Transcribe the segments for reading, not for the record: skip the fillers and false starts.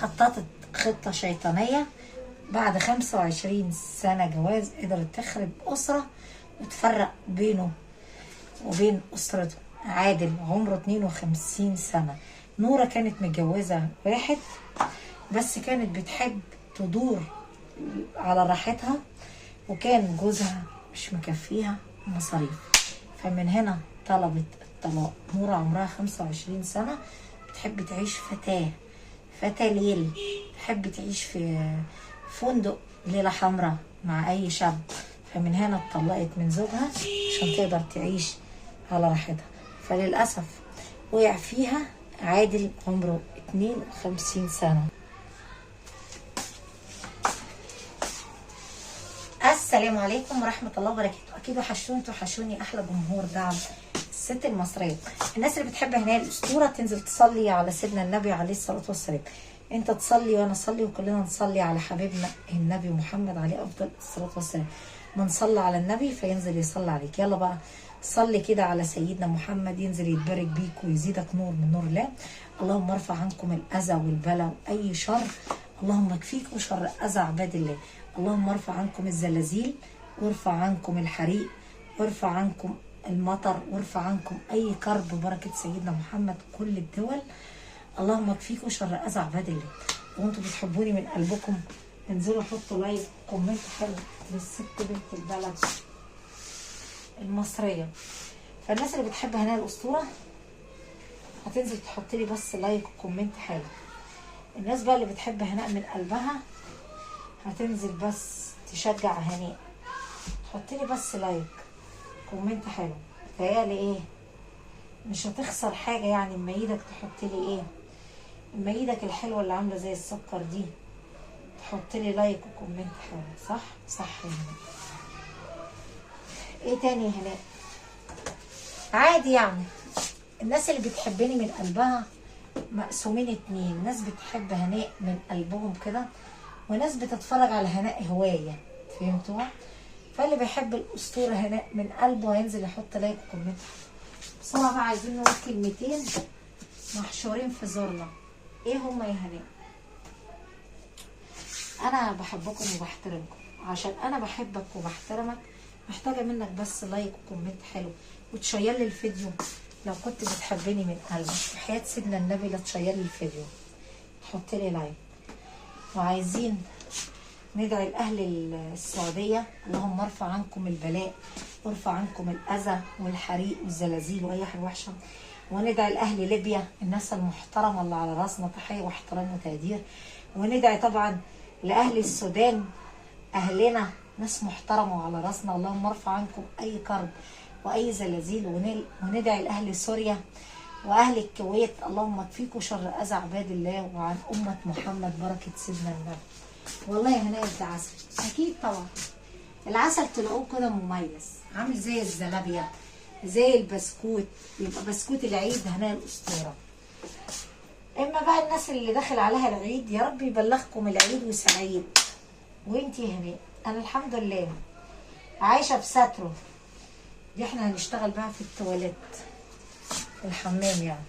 خططت خطة شيطانية. بعد 25 سنة جواز قدرت تخرب أسرة وتفرق بينه وبين أسرته. عادل عمره 52 سنة. نورة كانت متجوزة واحد بس كانت بتحب تدور على راحتها، وكان جوزها مش مكفيها مصاريف، فمن هنا طلبت الطلاق. نورة عمرها 25 سنة، بتحب تعيش فتاة ليل، تحب تعيش في فندق ليلة حمراء مع أي شاب، فمن هنا اتطلقت من زوجها عشان تقدر تعيش على راحتها. فللأسف وقع فيها عادل عمره 52 سنة. السلام عليكم ورحمة الله وبركاته. أكيد وحشوني أحلى جمهور دعم الست المصرية. الناس اللي بتحب هنا الأسطورة تنزل تصلي على سيدنا النبي عليه الصلاة والسلام. أنت تصلي وأنا أصلي وكلنا نصلي على حبيبنا النبي محمد عليه أفضل الصلاة والسلام. من صلى على النبي فينزل يصلي عليك. يلا بقى صلي كده على سيدنا محمد ينزل يتبارك بيك ويزيدك نور من نور الله. اللهم ارفع عنكم الأذى والبلاء وأي شر، اللهم اكفيكم شر أذى عباد الله. اللهم ارفع عنكم الزلازل، وارفع عنكم الحريق، وارفع عنكم المطر، وارفع عنكم أي كرب ببركة سيدنا محمد كل الدول. اللهم اكفيكم شر أذى عباد الله. وانتم بتحبوني من قلبكم انزلوا حطوا لايك وكومنت حلو للست بنت البلد المصرية. فالناس اللي بتحب هنا الأسطورة هتنزل تحط لي بس لايك وكومنت حلو. الناس بقى اللي بتحب هناء من قلبها هتنزل بس تشجع هناء، تحط لي بس لايك كومنت حلو. تهيألي ايه مش هتخسر حاجة يعني اما ايدك تحط لي ايه، اما ايدك الحلوة اللي عاملة زي السكر دي تحط لي لايك وكومنت حلو. صح يا هناء. ايه تاني يا هناء؟ عادي يعني. الناس اللي بتحبني من قلبها مقسومين اتنين، ناس بتحب هناء من قلبهم كده، وناس بتتفرج على هناء هواية. فهمتوا؟ فاللي بيحب الأسطورة هناء من قلبه هينزل يحط لايك وكومنت. بسرعة بقى عايزين نقول كلمتين محشورين في زورنا. ايه هما يا هناء؟ انا بحبكم وبحترمكم. عشان انا بحبك وبحترمك محتاجة منك بس لايك وكومنت حلو، وتشير لي الفيديو لو كنت بتحبني من قلبك. وحياة سيدنا النبي لا تشير لي الفيديو، تحط لي لايك. وعايزين ندعي لأهل السعودية، اللهم ارفع عنكم البلاء وارفع عنكم الأذى والحريق والزلازل وأي حاجة وحشة. وندعي لأهل ليبيا الناس المحترمة اللي على راسنا، تحية واحترام وتقدير. وندعي طبعا لأهل السودان، أهلنا ناس محترمة وعلى راسنا، اللهم ارفع عنكم أي كرب وأي زلازل. وندعي لأهل سوريا وأهل الكويت، اللهم اكفيكم شر أذى عباد الله وعن أمة محمد بركة سيدنا النبي. والله يا هناء انت عسل. أكيد طبعا العسل تلاقوه كده مميز، عامل زي الزلابية زي البسكوت، يبقى بسكوت العيد هناء الأسطورة. اما بقى الناس اللي داخل عليها العيد يا رب يبلغكم العيد وسعيد. وانتي هناء انا الحمد لله عايشه في ستره دي، احنا هنشتغل بقى في التواليت الحمام يعني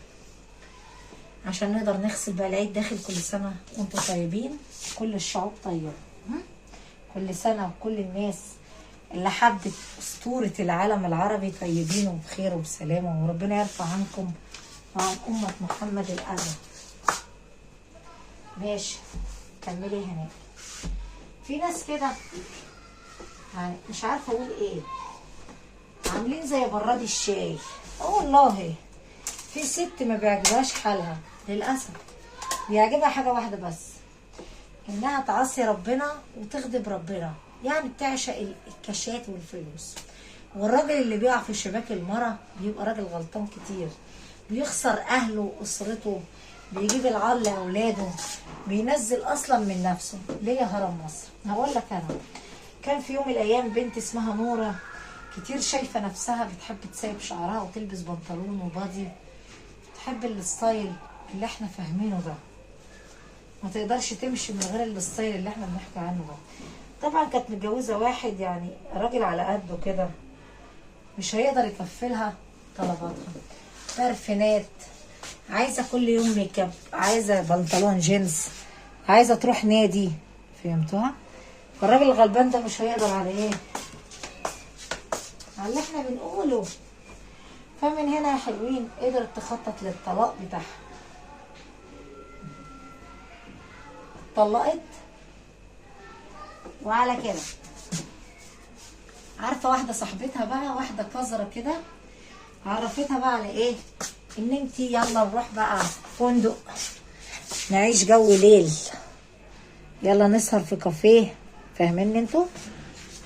عشان نقدر نغسل بقى العيد داخل. كل سنه وانتم طيبين، كل الشعوب طيبه، كل سنه وكل الناس اللي حبت اسطوره العالم العربي طيبين وبخير وبسلامه، وربنا يرفع عنكم وعن امه محمد الاذى. ماشي كملي هناء. في ناس كده يعني مش عارفه اقول ايه، عاملين زي براد الشاي. والله في ست ما بيعجبهاش حالها للاسف، بيعجبها حاجه واحده بس، انها تعصي ربنا وتغضب ربنا. يعني بتعشق الكاشات والفلوس. والراجل اللي بيقع في شباك المرة بيبقى راجل غلطان كتير، بيخسر اهله واسرته، بيجيب العار لاولاده، بينزل اصلا من نفسه. ليه يا هرم مصر؟ هقول لك انا كان في يوم من الايام بنت اسمها نوره، كتير شايفه نفسها بتحب تسيب شعرها وتلبس بنطلون وبادي، تحب الستايل اللي احنا فاهمينه ده، ما تقدرش تمشي من غير الستايل اللي احنا بنحكي عنه ده. طبعا كانت متجوزه واحد يعني راجل على قده كده، مش هيقدر يكفلها طلباتها. برفانات، عايزه كل يوم ميك اب، عايزه بنطلون جينز، عايزه تروح نادي، فهمتوها؟ فالراجل الغلبان ده مش هيقدر على ايه؟ على اللي احنا بنقوله. فمن هنا يا حلوين قدرت تخطط للطلاق بتاعها. اتطلقت، وعلى كده عارفه واحده صاحبتها بقى، واحده قذره كده، عرفتها بقى على ايه؟ ان انتي يلا نروح بقى فندق نعيش جو ليل، يلا نسهر في كافيه. فاهمين انتوا؟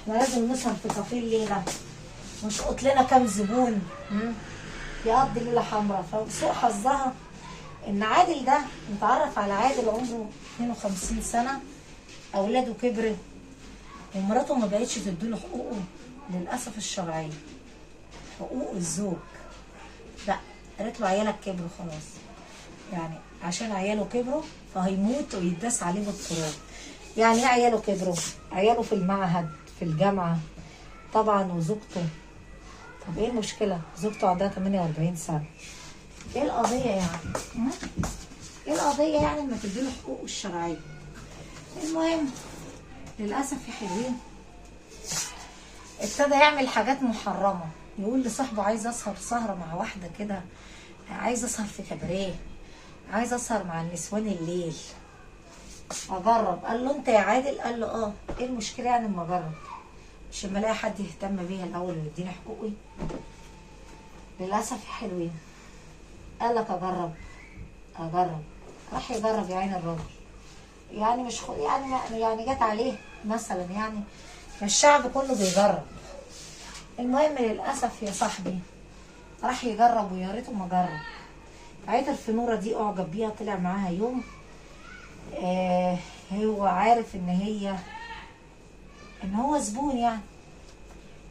احنا لازم نسهر في كافيه الليله، ونشقط لنا كام زبون يقضي ليله حمراء. فسوء حظها ان عادل ده متعرف على عادل عمره 52 سنه، اولاده كبروا، ومراته ما بقتش تديله حقوقه للاسف الشرعيه، حقوق الزوج. لا، قالت له عيالك كبروا خلاص، يعني عشان عياله كبروا فهيموت ويداس عليه بالتراب. يعني ايه عياله كبروا؟ عياله في المعهد، في الجامعه طبعا، وزوجته. طب ايه المشكله؟ زوجته عندها 48 سنه، ايه القضيه يعني؟ ايه القضيه يعني لما تديله حقوقه الشرعيه؟ المهم للاسف يا حلوين ابتدى يعمل حاجات محرمه. يقول لصاحبه عايز اسهر سهره مع واحده كده، عايز اسهر في كباريه، عايز اسهر مع النسوان الليل، اجرب. قال له انت يا عادل؟ قال له اه. ايه المشكله يعني اما اجرب؟ مش اما الاقي حد يهتم بيا الاول ويديني حقوقي؟ للاسف يا حلوين قال لك اجرب. راح يجرب يا عين الراجل، يعني مش يعني جت عليه مثلا، يعني الشعب كله بيجرب. المهم للاسف يا صاحبي راح يجرب، ويا ريته ما جرب. عيطر في نوره دي اعجب بيها، طلع معاها يوم. هو عارف ان هو زبون يعني.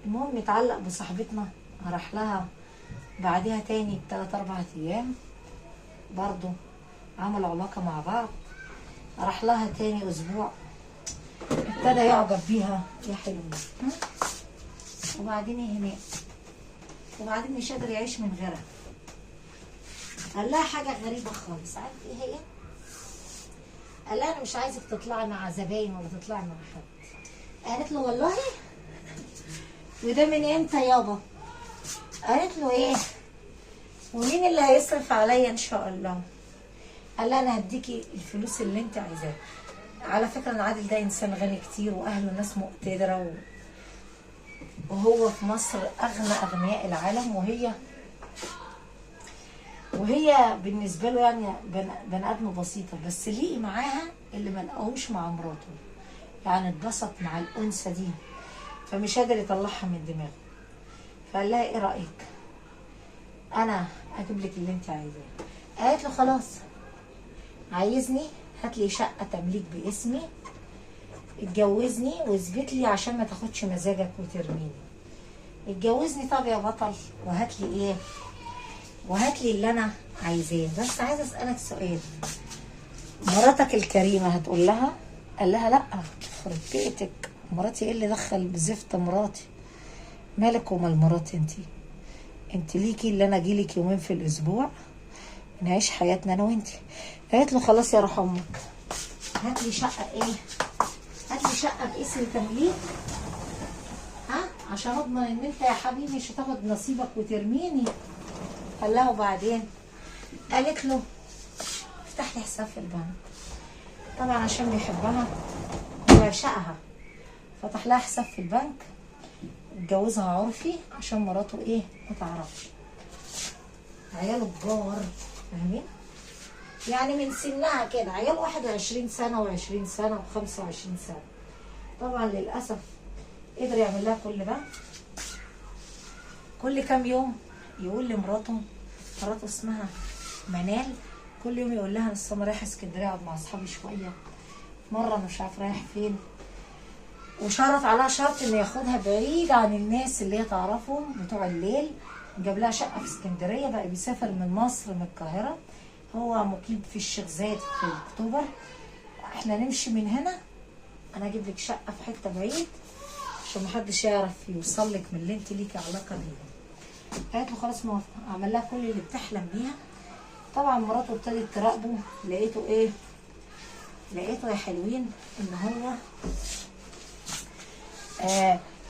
المهم يتعلق بصاحبتنا، راح لها بعدها تاني ب3 4 ايام، برضو عملوا علاقه مع بعض. راح لها تاني اسبوع، ابتدى يعجب بيها يا حلوين، وبعدين هناك، وبعدين مش قادر يعيش من غيرها. قال لها حاجه غريبه خالص، عارف ايه هي؟ قال لها انا مش عايزك تطلعي مع زباين ولا تطلعي مع حد. قالت له والله؟ وده من امتى يابا؟ قالت له ايه؟ ومين اللي هيصرف عليا ان شاء الله؟ قال لها انا هديكي الفلوس اللي انت عايزاها. على فكره ان عادل ده انسان غني كتير، واهله ناس مقتدره، وهو في مصر اغنى اغنياء العالم، وهي بالنسبه له يعني بني ادم بسيطه، بس لقي معاها اللي ما لقاهوش مع مراته، يعني اتبسط مع الانثى دي، فمش قادر يطلعها من دماغه. فقال لها ايه رايك؟ انا اجيب لك اللي انت عايزاه. قالت له خلاص، عايزني هات لي شقه تمليك باسمي، اتجوزني واثبت لي عشان ما تاخدش مزاجك وترميني. اتجوزني طب يا بطل، وهات لي ايه؟ وهات لي اللي انا عايزاه. بس عايزه اسالك سؤال، مراتك الكريمه هتقول لها؟ قال لها لا، يخرب بيتك، مراتي ايه اللي دخل بزفت مراتي؟ مالك ومال مراتي؟ انت ليكي اللي انا اجيلك يومين في الاسبوع نعيش حياتنا انا وانتي. قالت له خلاص يا روح امك، هات لي شقه ايه؟ هات لي شقه باسم تمليك، عشان اضمن ان انت يا حبيبي مش هتاخد نصيبك وترميني. قال لها وبعدين؟ قالت له افتح لي حساب في البنك. طبعا عشان بيحبها ويعشقها فتح لها حساب في البنك، اتجوزها عرفي عشان مراته ايه؟ ما تعرفش. عياله كبار، فاهمين؟ يعني من سنها كده، عيال 21 سنه و20 سنه و25 سنه. طبعا للاسف قدر يعمل لها كل ده. كل كام يوم يقول لمراته، مراته اسمها منال، كل يوم يقول لها انا رايح اسكندريه اقعد مع اصحابي شويه، مره مش عارف رايح فين، وشرط عليها شرط انه ياخدها بعيد عن الناس اللي هي تعرفهم بتوع الليل. جاب لها شقه في اسكندريه، بقى بيسافر من مصر من القاهره، هو مقيم في الشيخ زايد في اكتوبر. احنا نمشي من هنا، انا اجيب لك شقه في حته بعيد عشان محدش يعرف يوصل لك من اللي انت ليكي علاقه بيهم. قالت له خلاص موافقه. عمل لها كل اللي بتحلم بيها. طبعا مراته ابتدت تراقبه، لقيته ايه؟ لقيته يا حلوين ان هو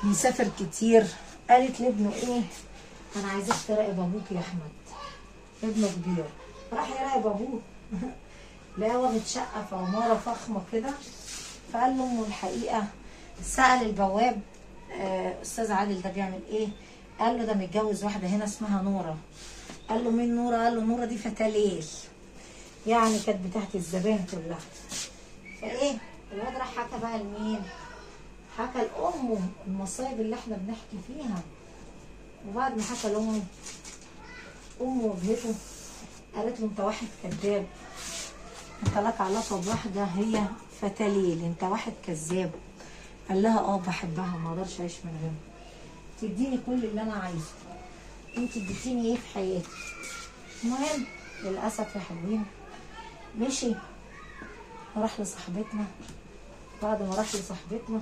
بيسافر كتير. قالت لابنه ايه، انا عايزاك تراقب ابوك يا احمد، ابنه كبير. راح يراقب ابوه لقاه واخد شقه في عماره فخمه كده. فقال له امه الحقيقه، سأل البواب استاذ عادل ده بيعمل ايه؟ قال له ده متجوز واحده هنا اسمها نوره. قال له مين نوره؟ قال له نوره دي فتاه ليل، يعني كانت بتاعت الزبائن كلها. فايه الواد راح حكى بقى لمين؟ حكى لامه المصايب اللي احنا بنحكي فيها. وبعد ما حكى لامه، امه واجهته قالت له انت واحد كذاب، انت لك علاقه بواحده هي فتاه ليل، انت واحد كذاب. قال لها اه بحبها، ما اقدرش اعيش من غيرها، تديني كل اللي انا عايزه، انت اديتيني ايه في حياتي؟ المهم للاسف يا حلوين مشي وراح لصاحبتنا. بعد ما راح لصاحبتنا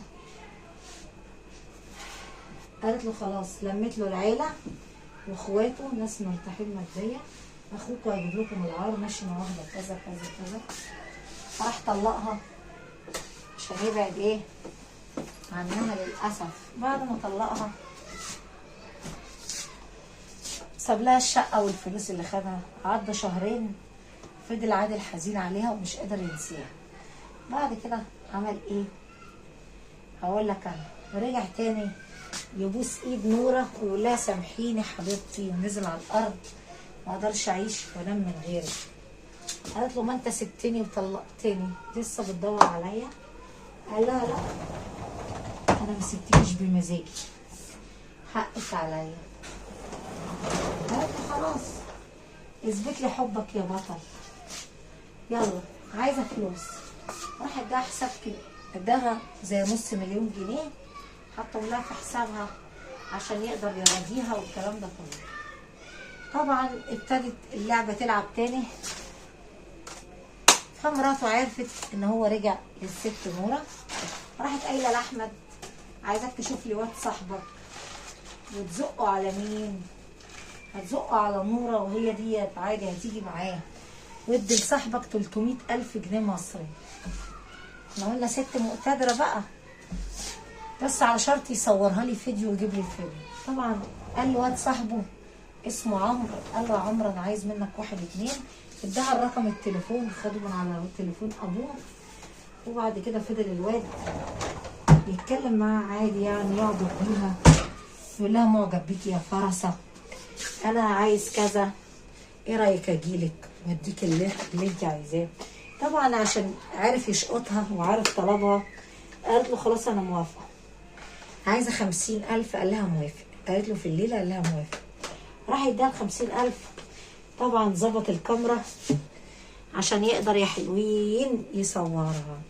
قالت له خلاص، لمت له العيله واخواته، ناس مرتاحين ماديا، اخوكوا هيجيب لكم العار، ماشي مع واحده كذا كذا كذا. فراح طلقها عشان يبعد ايه عنها للاسف. بعد ما طلقها ساب لها الشقه والفلوس اللي خدها. عدى شهرين فضل عادل حزين عليها ومش قادر ينسيها. بعد كده عمل ايه؟ هقول لك انا. رجع تاني يبوس ايد نوره ويقول لها سامحيني حبيبتي، ونزل على الارض، ما اقدرش اعيش وانام من غيرك. قالت له ما انت سبتني وطلقتني، لسه بتدور عليا؟ قال لها لا، انا ما سبتكيش بمزاجي، حقك عليا. قالت له خلاص اثبت لي حبك يا بطل، يلا عايزه فلوس. راح اداها حساب كده، اداها زي نص مليون جنيه حطوا لها في حسابها عشان يقدر يراضيها والكلام ده كله. طبعا ابتدت اللعبه تلعب تاني. فمراته عرفت ان هو رجع للست نوره، راحت قايله لاحمد عايزاك تشوف لي واد صاحبك وتزقه على مين؟ هتزقه على نوره، وهي ديت عادي هتيجي معاه، وادي لصاحبك 300,000 جنيه مصري. احنا قلنا ست مقتدره بقى، بس على شرط يصورها لي فيديو ويجيب لي الفيديو. طبعا قال له واد صاحبه اسمه عمرو، قال له يا عمرو انا عايز منك 1 2. اداها الرقم التليفون، خده من على تليفون ابوه. وبعد كده فضل الواد يتكلم معاها عادي، يعني يقعد يحكيها، يقول لها معجب بيكي يا فرسه، انا عايز كذا، ايه رايك اجيلك واديك اللي انت عايزاه. طبعا عشان عارف يشقطها وعارف طلبها، قالت له خلاص انا موافقه، عايزه 50,000. قال لها موافق. قالت له في الليله، قال لها موافق. راح يديها 50,000. طبعا ظبط الكاميرا عشان يقدر يا حلوين يصورها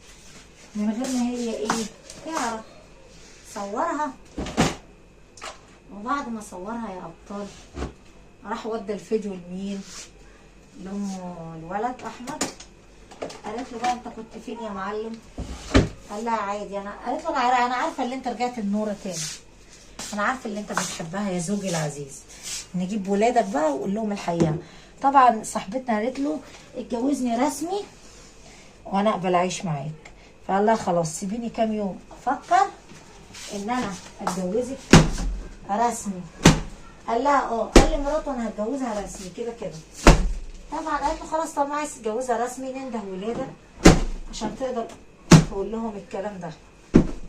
من غير ما هي ايه تعرف. صورها، وبعد ما صورها يا ابطال راح ودى الفيديو لمين؟ لام الولد احمد. قالت له بقى انت كنت فين يا معلم؟ قال لها عادي. قالت له انا عارفه اللي انت رجعت النوره تاني، انا عارفه اللي انت بتحبها يا زوجي العزيز، نجيب ولادك بقى وقول لهم الحقيقه. طبعا صاحبتنا قالت له اتجوزني رسمي وانا اقبل اعيش معاك. فقال لها خلاص سيبيني كام يوم افكر ان انا اتجوزك رسمي. قال لها اه. قال لمراته انا هتجوزها رسمي كده كده. طبعا قالت له خلاص طالما عايز تتجوزها رسمي ننده ولادك عشان تقدر تقول لهم الكلام ده.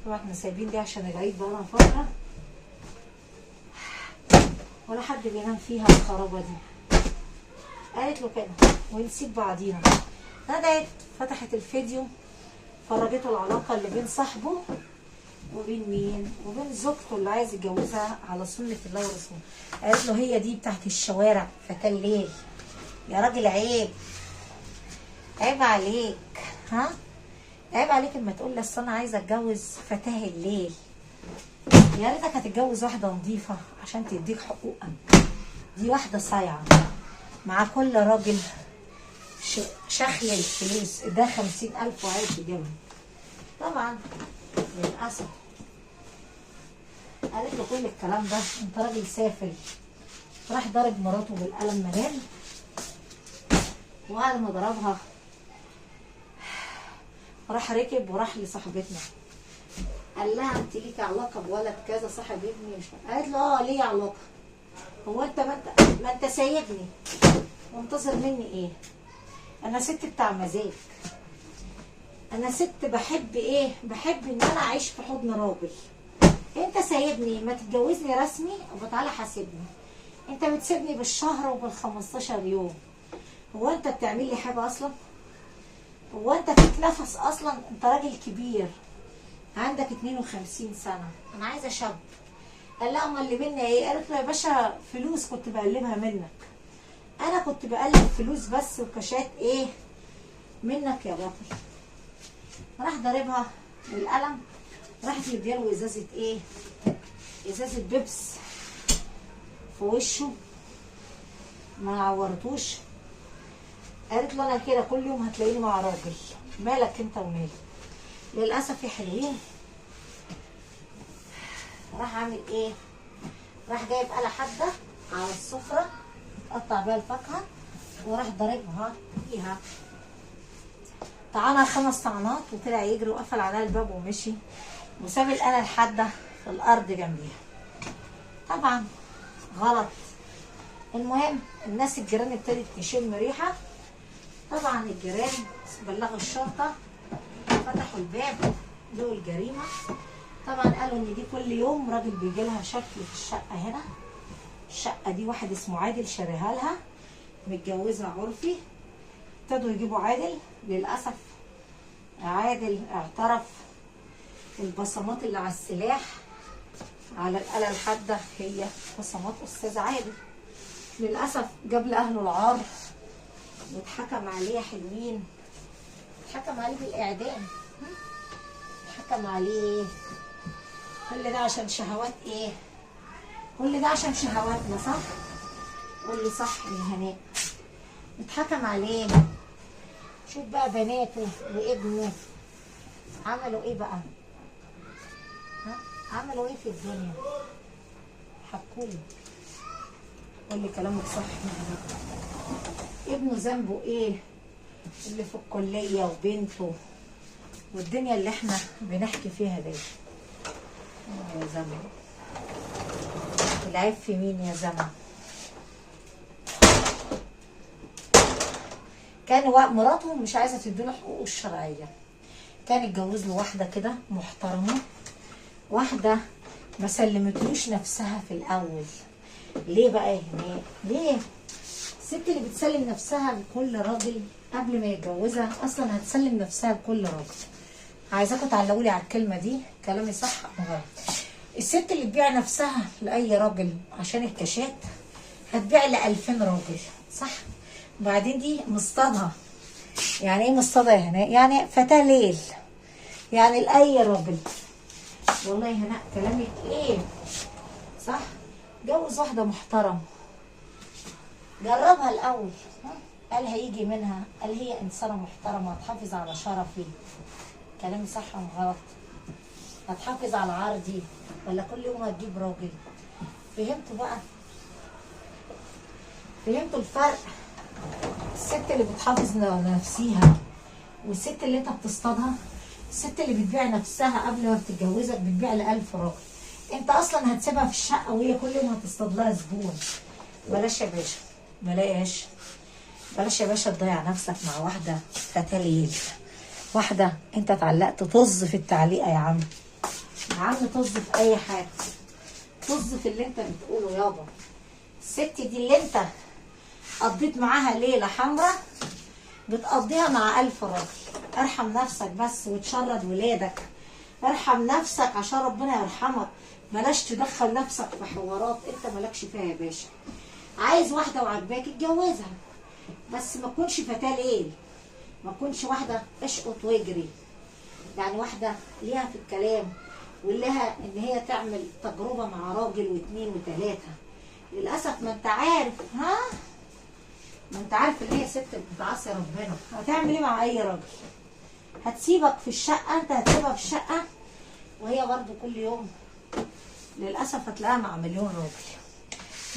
طبعا احنا سايبين دي عشان العيد بقى لنا فتره، ولا حد بينام فيها الخرابه دي. قالت له كده ونسيب بعضينا. ندعت فتحت الفيديو، فرجته العلاقه اللي بين صاحبه وبين مين؟ وبين زوجته اللي عايز يتجوزها على سنه الله ورسوله. قالت له هي دي بتاعت الشوارع فتاه الليل. يا راجل عيب، عيب عليك، ها؟ عيب عليك اما تقول لي اصل انا عايزه اتجوز فتاه الليل. يا ريتك هتتجوز واحده نظيفه عشان تديك حقوقك. دي واحده صايعه مع كل راجل شخل الفلوس، ده 50,000 وعايز يجيبها. طبعا للاسف قالت له كل الكلام ده انت راجل سافل. راح ضرب مراته بالقلم منال، وبعد ما ضربها راح ركب وراح لصاحبتنا، قال لها انت ليكي علاقه بولد كذا صاحب ابني؟ مش قالت له اه ليه علاقه. هو انت ما انت سايبني منتظر مني ايه؟ انا ست بتاع مزاج، انا ست بحب ايه؟ بحب ان انا اعيش في حضن راجل. انت سايبني ما تتجوزني رسمي وتعالى حاسبني. انت بتسيبني بالشهر وبال15 يوم. هو انت بتعمل لي حاجه اصلا؟ هو انت فيك نفس اصلا؟ انت راجل كبير عندك 52 سنه، انا عايزه شاب. قال لها امال اللي بينا ايه؟ قالت له يا باشا فلوس كنت بقلبها منك. انا كنت بقلب فلوس بس وكاشات ايه منك يا بطل. راح ضاربها بالقلم، راحت مدياله ازازه ايه؟ ازازه بيبس في وشه، ما عورتوش. قالت له انا كده كل يوم هتلاقيني مع راجل، مالك انت ومالي؟ للاسف يا حلوين راح عامل ايه؟ راح جايب آلة حادة على السفرة قطع بيها الفاكهة وراح ضاربها فيها. طعنها 5 طعنات وطلع يجري وقفل عليها الباب ومشي وساب الآلة الحادة في الأرض جنبيها. طبعا غلط. المهم الناس الجيران ابتدت تشم ريحة، طبعا الجيران بلغوا الشرطة، فتحوا الباب لقوا الجريمة. طبعا قالوا ان دي كل يوم راجل بيجي لها شكل في الشقة هنا. الشقة دي واحد اسمه عادل شاريها لها، متجوزها عرفي. ابتدوا يجيبوا عادل، للأسف عادل اعترف. البصمات اللي على السلاح على الآلة الحادة هي بصمات أستاذ عادل. للأسف جاب لأهله العار واتحكم عليه. حلوين اتحكم عليه بالإعدام. اتحكم عليه. كل ده عشان شهوات ايه؟ كل ده عشان شهواتنا صح؟ قول لي صح يا هناء. اتحكم عليه. شوف بقى بناته وابنه عملوا ايه بقى؟ ها؟ عملوا ايه في الدنيا؟ حكولي. قول لي كلامك صح يا هناء. ابنه ذنبه ايه؟ اللي في الكلية وبنته والدنيا اللي احنا بنحكي فيها دي. يا زمن العيب في مين يا زمن؟ كان مراته مش عايزه تديله حقوقه الشرعيه. كان اتجوز له واحده كده محترمه، واحده ما سلمتلوش نفسها في الاول. ليه بقى يا هناء؟ ليه؟ الست اللي بتسلم نفسها لكل راجل قبل ما يتجوزها اصلا هتسلم نفسها لكل راجل. عايزاكم تعلقوا لي على الكلمه دي، كلامي صح او غلط؟ الست اللي تبيع نفسها لاي راجل عشان الكاشات هتبيع ل2000 راجل صح؟ وبعدين دي مصطادها. يعني ايه مصطادة يا هناء؟ يعني فتاة ليل، يعني لاي راجل. والله يا هناء كلامك ايه صح؟ جوز واحده محترمه، جربها الاول. قال هيجي منها، قال هي انسانه محترمه هتحافظ على شرفي. كلامي صح ام غلط؟ هتحافظ على عرضي ولا كل يوم هتجيب راجل؟ فهمتوا بقى؟ فهمتوا الفرق؟ الست اللي بتحافظ على نفسها والست اللي انت بتصطادها. الست اللي بتبيع نفسها قبل ما بتتجوزك بتبيع ل1000 راجل. انت اصلا هتسيبها في الشقه وهي كل يوم هتصطاد لها زبون. بلاش يا باشا، بلاش بلاش يا باشا تضيع نفسك مع واحده فتاه ليل. واحده انت اتعلقت. طز في التعليقه يا عم، يا عم طز في اي حاجه، طز في اللي انت بتقوله يابا. الست دي اللي انت قضيت معاها ليله حمراء بتقضيها مع 1000 راجل. ارحم نفسك بس وتشرد ولادك. ارحم نفسك عشان ربنا يرحمك. بلاش تدخل نفسك في حوارات انت مالكش فيها يا باشا. عايز واحده وعجباك اتجوزها، بس ما تكونش فتاه ليل، ما تكونش واحده اشقط واجري. يعني واحده ليها في الكلام ولها ان هي تعمل تجربه مع راجل واثنين وثلاثه. للاسف ما انت عارف، ها؟ ما انت عارف ان هي ست بتعصي ربنا. هتعمل ايه مع اي راجل؟ هتسيبك في الشقه، انت هتسيبها في الشقه وهي برضو كل يوم للاسف هتلاقيها مع مليون راجل.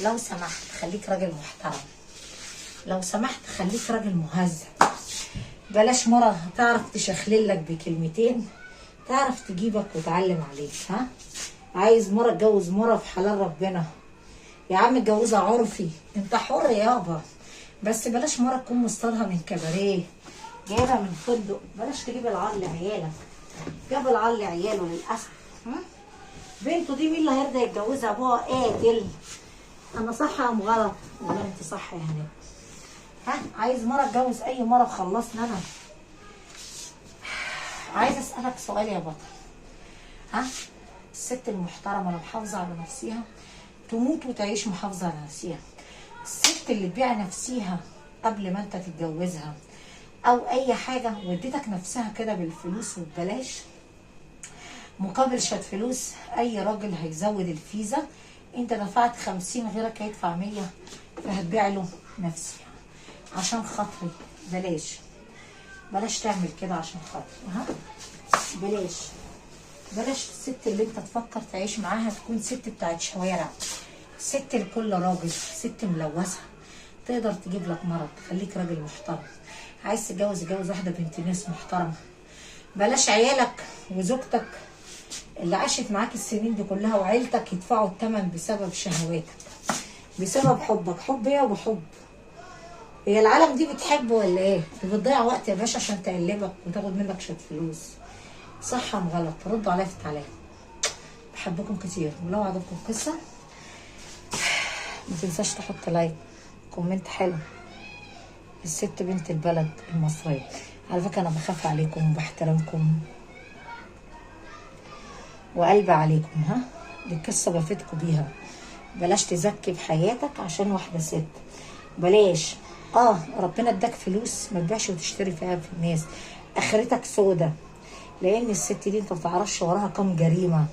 لو سمحت خليك راجل محترم، لو سمحت خليك راجل مهذب، بلاش مرة تعرف تشخللك بكلمتين، تعرف تجيبك وتعلم عليك. ها، عايز مرة اتجوز مرة في حلال ربنا يا عم، اتجوزها عرفي، انت حر يابا، بس بلاش مرة تكون مصطلها من كباريه جايبها من فندق. بلاش تجيب العار لعيالك، جاب العار لعياله للاسف. ها، بنته دي مين اللي هيرضى يتجوزها؟ ابوها قاتل. انا صح ام غلط؟ ولا انت صح يا هناء؟ ها، عايز مرة اتجوز اي مرة وخلصنا انا. عايز اسالك سؤال يا بطل. ها، الست المحترمه اللي محافظه على نفسها تموت وتعيش محافظه على نفسها. الست اللي تبيع نفسها قبل ما انت تتجوزها او اي حاجه، واديتك نفسها كده بالفلوس وببلاش مقابل شويه فلوس. اي راجل هيزود الفيزا، انت دفعت 50 غيرك هيدفع 100، فهتبيع له نفسها عشان خاطري. بلاش تعمل كده عشان خاطري. ها، بلاش الست اللي انت تفكر تعيش معاها تكون ست بتاعت شوارع، ست لكل راجل، ست ملوثه تقدر تجيب لك مرض. خليك راجل محترم، عايز تتجوز اتجوز واحده بنت ناس محترمه. بلاش عيالك وزوجتك اللي عاشت معاك السنين دي كلها وعيلتك يدفعوا الثمن بسبب شهواتك، بسبب حبك. حب ايه وبحب؟ هي العالم دي بتحب ولا ايه؟ بتضيع وقت يا باشا عشان تقلبك وتاخد منك شويه فلوس. صح ام غلط؟ ردوا عليا في التعليق. بحبكم كتير، ولو عجبكم القصه ما تنساش تحط لايك، كومنت حلو. الست بنت البلد المصريه. على فكره انا بخاف عليكم وبحترمكم وقلبي عليكم. ها، دي القصه بفيدكم بيها. بلاش تزكي بحياتك عشان واحده ست. بلاش. ربنا اداك فلوس ما تبيعش وتشتري فيها في الناس، اخرتك سودة. لان الست دي انت ما تعرفش وراها كام جريمه،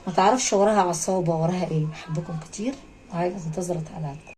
ما تعرفش وراها عصابه، وراها ايه. بحبكم كتير وعايزه انتظر تعليقاتكم.